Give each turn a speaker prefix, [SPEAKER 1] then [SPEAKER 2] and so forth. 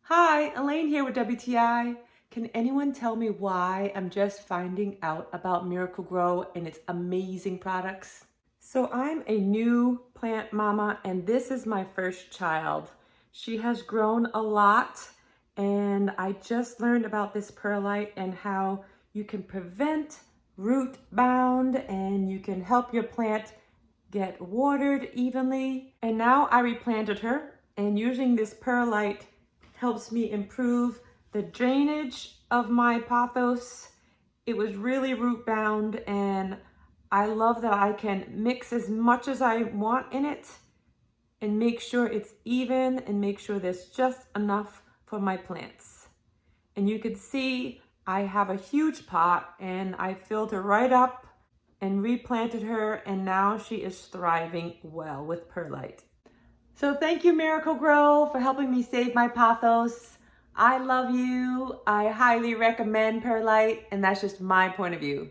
[SPEAKER 1] Hi, Elaine here with WTI. Can anyone tell me why I'm just finding out about Miracle-Gro and its amazing products? So I'm a new plant mama and this is my first child. She has grown a lot and I just learned about this perlite and how you can prevent root bound and you can help your plant get watered evenly. And now I replanted her and using this perlite helps me improve the drainage of my pothos. It was really root bound and I love that I can mix as much as I want in it and make sure it's even and make sure there's just enough for my plants. And you can see I have a huge pot and I filled her right up and replanted her and now she is thriving well with perlite. So thank you, Miracle-Gro, for helping me save my pothos. I love you. I highly recommend perlite, and that's just my point of view.